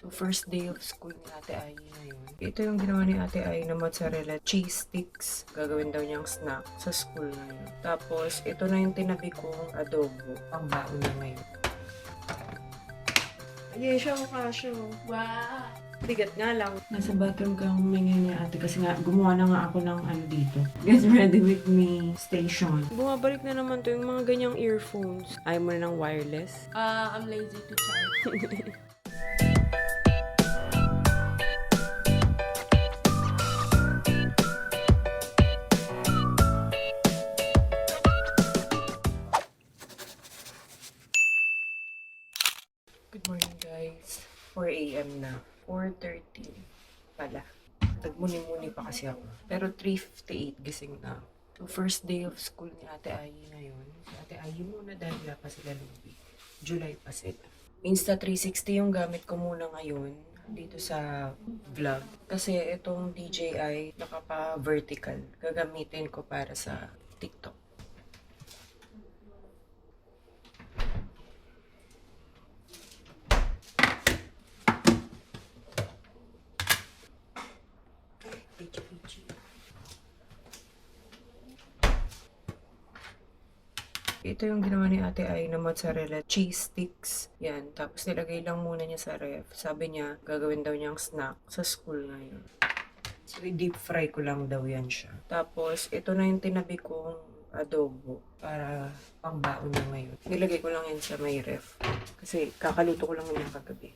So, first day of school ni Ate Ai ngayon. Ito yung ginawa ni Ate Ai na mozzarella cheese sticks. Gagawin daw niyang snack sa school ngayon. Tapos, ito na yung tinabi kong adobo. Pang baon na ngayon. Ayun siya ang kasyo. Wow! Bigat nga lang. Nasa bathroom ka humingi ni ate kasi nga gumawa na nga ako ng ano dito. Get ready with me station. Bumabalik na naman to yung mga ganyang earphones. Ayaw mo na ng wireless? I'm lazy to charge. Good morning guys. 4 a.m. na. 4:30 pala. Nagmuni-muni pa kasi ako. Pero 3:58 gising na. So first day of school ni Ate Ai ngayon. Si Ate Ai muna dahil wala pa sila Luby. July pa sila. Insta360 yung gamit ko muna ngayon dito sa vlog. Kasi itong DJI nakapa-vertical. Gagamitin ko para sa TikTok. Ito yung ginawa ni Ate Ai na mozzarella cheese sticks. Yan. Tapos nilagay lang muna niya sa ref. Sabi niya, gagawin daw niyang snack sa school ngayon. So, i-deep fry ko lang daw yan siya. Tapos, ito na yung tinabi kong adobo para pangbaon na ngayon. Nilagay ko lang yan sa may ref. Kasi kakaluto ko lang yan kagabi.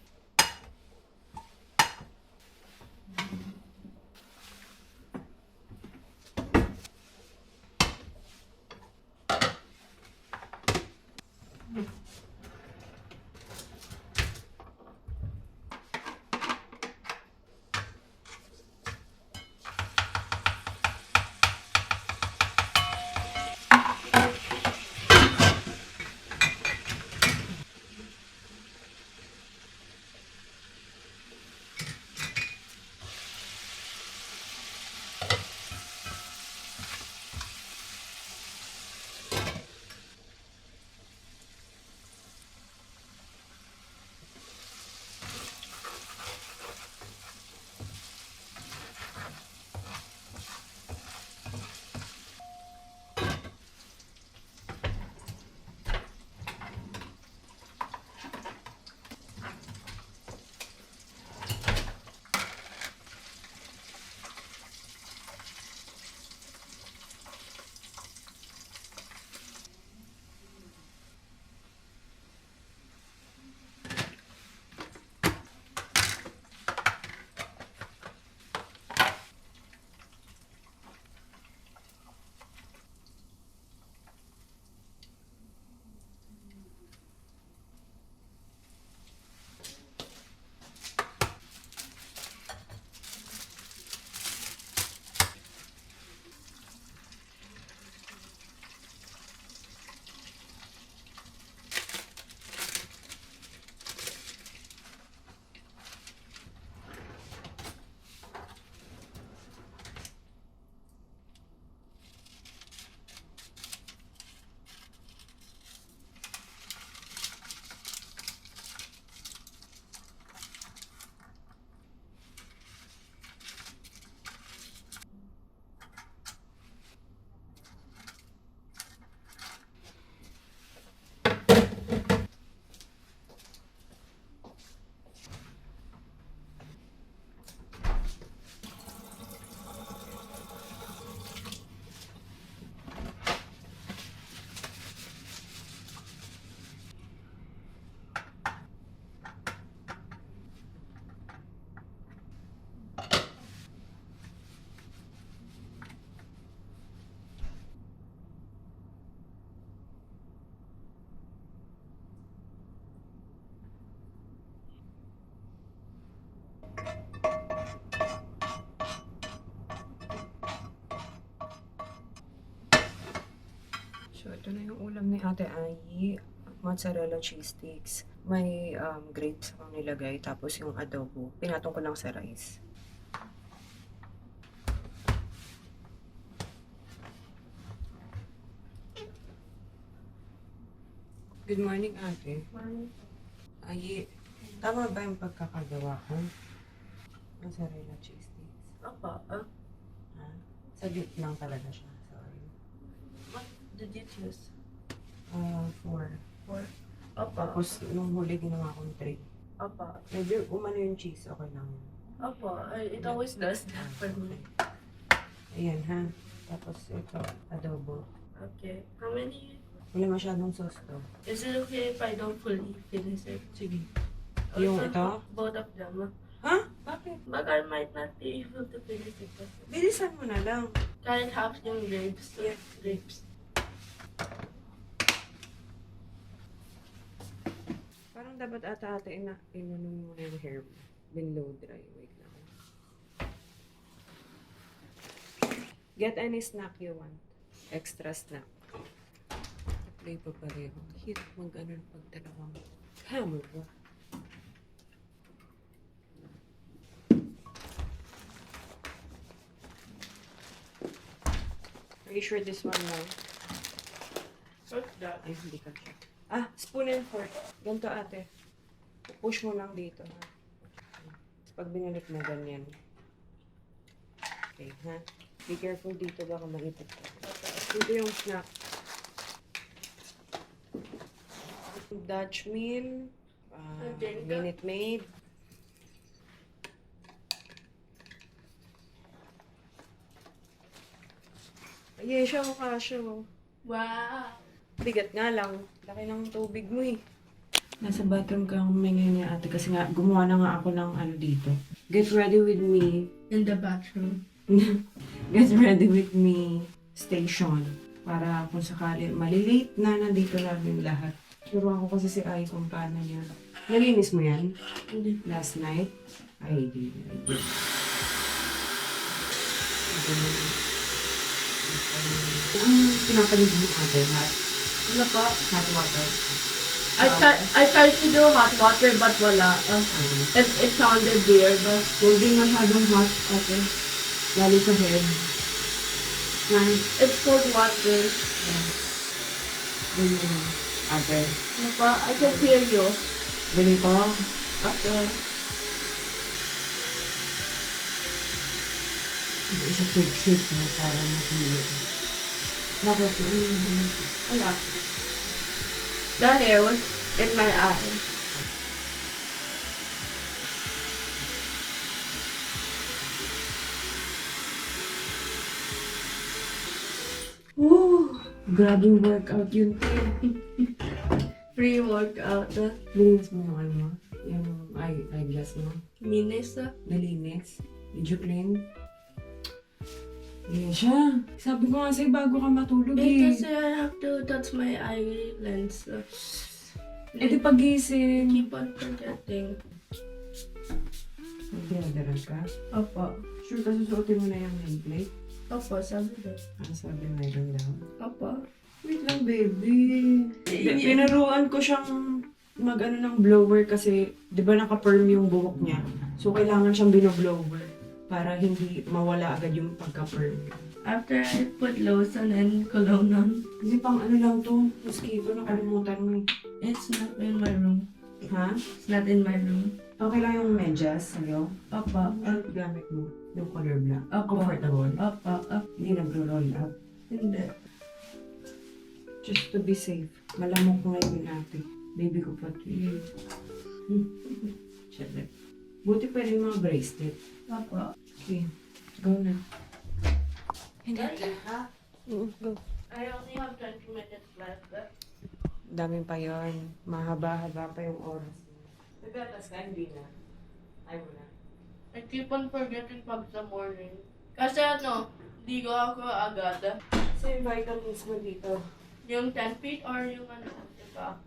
So, ito na yung ulam ni Ate Ai. Mozzarella cheese sticks. May grapes akong nilagay. Tapos yung adobo. Pinatong ko lang sa rice. Good morning, Ate. Morning. Ay, Tama ba yung pagkakagawa ko? Mozzarella cheese sticks. Opo. Ha? Saglit lang talaga siya. Sorry. What did you choose? 4. For? Opo. Tapos, nung huli ginawa kong 3. Opo. Medyo umano yung cheese, okay lang. Opo. It always does that for me. Ayan ha. Tapos ito, adobo. Okay. How many? Wala masyadong sauce to. Is it okay if I don't fully finish it? Sige. Or Yung for ito? Both of them. Ha? Bakit? But I might not be able to finish it. Bilisan mo na lang. Kahit half yung grapes. Yeah. Grapes. Parang dapat ata inano mo na yung hair mo. Below dry. Wait lang. Get any snack you want. Extra snack. Play pa pareho. Hirap mag-ano pag dalawang camera. Are you sure this one lang? What's that? Ay, hindi ka sure. Ah, spoon and fork. Ganito ate. Push mo lang dito, ha? Pag binalik mo, ganyan. Okay, ha? Be careful dito, baka maipit ka. Dito yung snack. Dutch meal. Minute Maid. Ay, siya mukha siya. Wow. Bigat nga lang. Laki ng tubig mo eh. Nasa bathroom ka humingi niya ate kasi nga gumawa na nga ako ng ano dito. Get ready with me. In the bathroom. Get ready with me station. Para kung sakali malilate na nandito na yung lahat. Turuan ko kasi si Ai kung paano niya. Nalinis mo yan? Hindi. Last night? Ay, di. Pinapalig mo ate, Ano po? hot water. I tried to do hot water but wala. It sounded weird. Huwag din masyadong hot, ate. Lalo sa head. It's cold water. Ganyan. Ate. Ano po? I can hear you. Ganito. Okay. Isa shake mo para matulog. Bakit? Wala. The hair was in my eye. Woo! Grabing workout yun, te. Free workout. Linis mo yung ano mo? Yung eyeglass mo? Minis. Nalinis? Did you clean? Yan siya. Sabi ko nga sa'yo bago ka matulog eh. Kasi I have to touch my eye lens. Eh di pagising. Keep on forgetting. Magdadaran ka? Opo. Sure ka susuotin mo na yung nameplate? Opo, sabi ko. Ano sabi mayroon daw? Opo. Wait lang, baby. Pinaruan ko siyang mag-ano ng blower kasi, di ba naka-perm yung buhok niya? So, kailangan siyang binoblower para hindi mawala agad yung pagka-perm. After I put lotion and cologne on, Kasi pang ano lang to, mosquito, nakalimutan mo eh. it's not in my room. Ha? It's not in my room. Okay lang yung medyas sa'yo? Opo. Ano gamit mo? Yung color black? Opo. Comfortable? Opo. Hindi nagro-roll up? Hindi. Just to be safe. Malamok ngayon natin. Baby ko pati. Siyempre. Buti pwede yung mga bracelet. Opo. Okay. Go na. Hindi. Ha? Go. I only have 20 minutes left. Daming pa yun. Mahaba-haba pa yung oras. Nagbatas ka? Hindi na. Ay mo na. I keep on forgetting pag sa morning. Kasi ano, di ko ako agad. So yung vitamins mo dito. Yung 10 feet or yung ano, diba?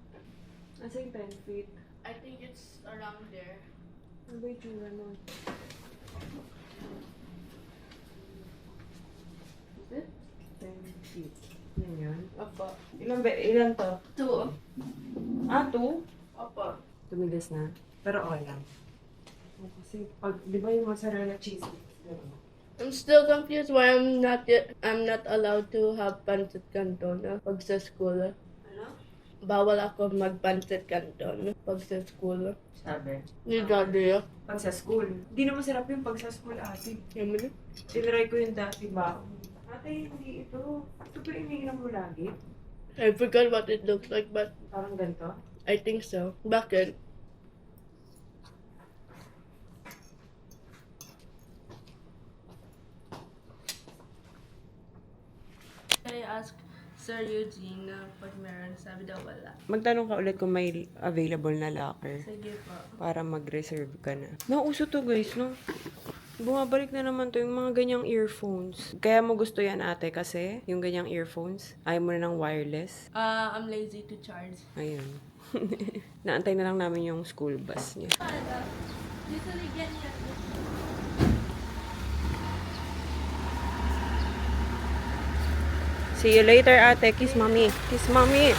Nasa yung 10 feet. I think it's around there. Ano ba yung tsura mo? Is it? 10 feet. Yan yun. Opo. Ilan to? 2. Ah, 2? Opo. Tumigas na. Pero okay lang. Kasi pag, di ba yung mozzarella cheese? I'm still confused why I'm not allowed to have pancit canton pag sa school. Ano? bawal ako magpansit canton pag sa school. Sabi. Ni Daddy. Pag sa school. Hindi na masarap yung pag sa school, ate. Yung mga- Tinry ko yung dati ba? Ate, hindi ito. Ito ba iniinom mo lagi? I forgot what it looks like, but Parang ganito? I think so. Bakit? I asked Sir Eugene pag meron, sabi daw wala. Magtanong ka ulit kung may available na locker Sige po. para mag-reserve ka na. Nauso to guys, no? Bumabalik na naman to yung mga ganyang earphones. Kaya mo gusto yan ate kasi yung ganyang earphones, ayaw mo na ng wireless. I'm lazy to charge. Ayun. Naantay na lang namin yung school bus niya. Usually get See you later, ate. Kiss mommy. Kiss mommy.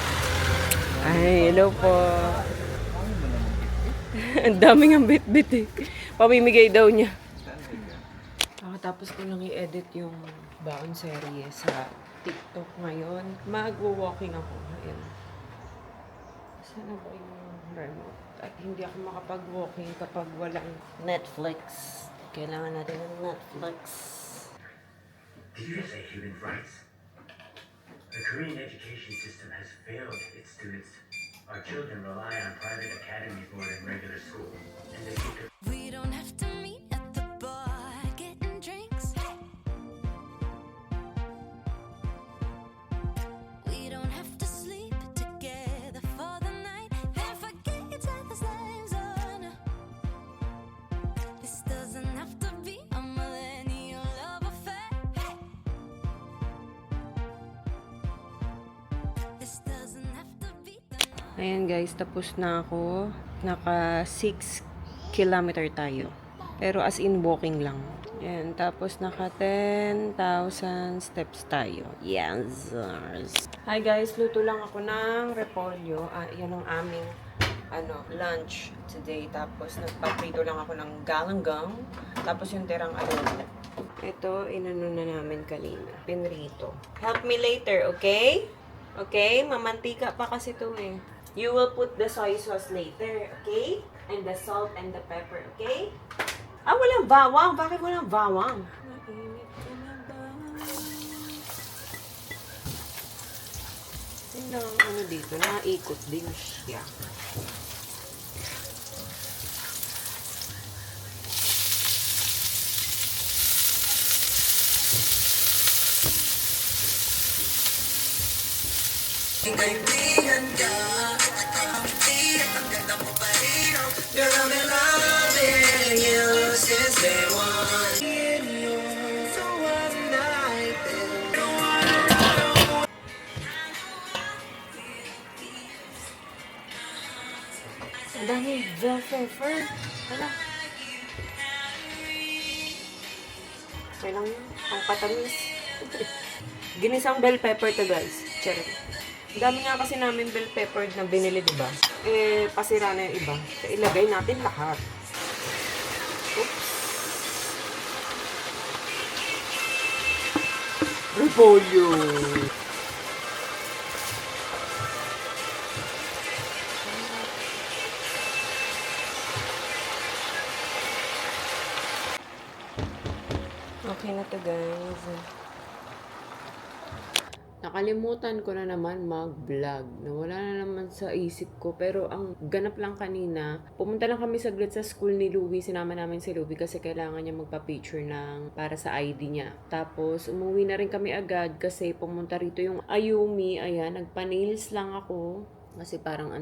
Ay, hello po. Ang daming ang bit-bit eh. Pamimigay daw niya. Tapos ko lang i-edit yung baon serye sa TikTok ngayon. Mag-walking ako. Ayan. Saan na ba yung remote? At hindi ako makapag-walking kapag walang Netflix. Kailangan natin ng Netflix. Did you say human rights? The Korean education system has failed its students. Our children rely on private academies more than regular school, and they think of We don't have to meet at the bar getting drinks. We don't have to sleep together for the night. Then forget each other's lives. Oh no, this doesn't have to be a millennial love affair. This doesn't have to be the Ayan guys, tapos na ako. Naka 6 kilometer tayo. Pero as in walking lang. Ayan, tapos naka 10,000 steps tayo. Yes. Hi guys, luto lang ako ng repolyo. Yan ang aming lunch today. Tapos nagpaprito lang ako ng galanggang. Tapos yung tirang adobo. Ito, inano na namin kanina. Pinrito. Help me later, okay? Okay? Mamantika pa kasi ito eh. You will put the soy sauce later, okay? And the salt and the pepper, okay? Walang bawang. Bakit walang bawang? Mainit ka na ba? Yun lang ang ano dito. Naikot din siya. Ang dami bell pepper. Hala. Okay lang yun. Ang patamis. Ginisang bell pepper to guys. Cherry. Ang dami nga kasi namin bell pepper na binili, diba? Pasira na yung iba. Kaya ilagay natin lahat. Oops. Repolyo. Okay na to guys. Nakalimutan ko na naman mag-vlog. Nawala na naman sa isip ko. Pero ang ganap lang kanina, pumunta lang kami saglit sa school ni Louie. Sinama namin si Louie kasi kailangan niya magpa-picture para sa ID niya. Tapos umuwi na rin kami agad kasi pumunta rito yung Ayumi. Ayan, nagpa-nails lang ako. Kasi parang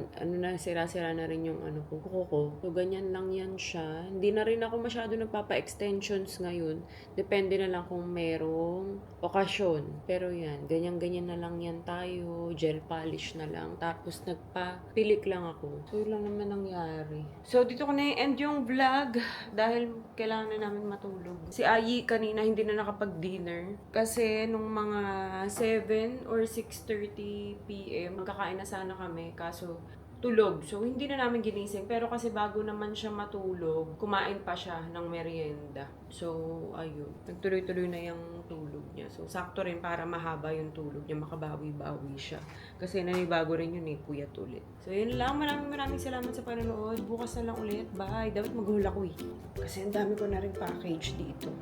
sira-sira na rin yung kuko ko. So, ganyan lang yan siya. Hindi na rin ako masyado nagpapa-extensions ngayon. Depende na lang kung merong okasyon. Pero yan, ganyan-ganyan na lang yan tayo. Gel polish na lang. Tapos nagpa-pilik lang ako. So, yun lang naman nangyari. So, dito ko na i-end yung vlog. Dahil kailangan na namin matulog. Si Ayi kanina hindi na nakapag-dinner. Kasi nung mga 7 or 6:30 p.m. magkakain na sana kami. Kaso, tulog. So, hindi na namin ginising. Pero kasi bago naman siya matulog, kumain pa siya ng merienda. So, ayun. Nagtuloy-tuloy na yung tulog niya. So, sakto rin para mahaba yung tulog niya. Makabawi-bawi siya. Kasi nanibago rin yun eh, puyat ulit. So, yun lang. Maraming salamat sa panonood. Bukas na lang ulit. Bye. Dapat mag-haul ako eh. Kasi ang dami ko na rin package dito.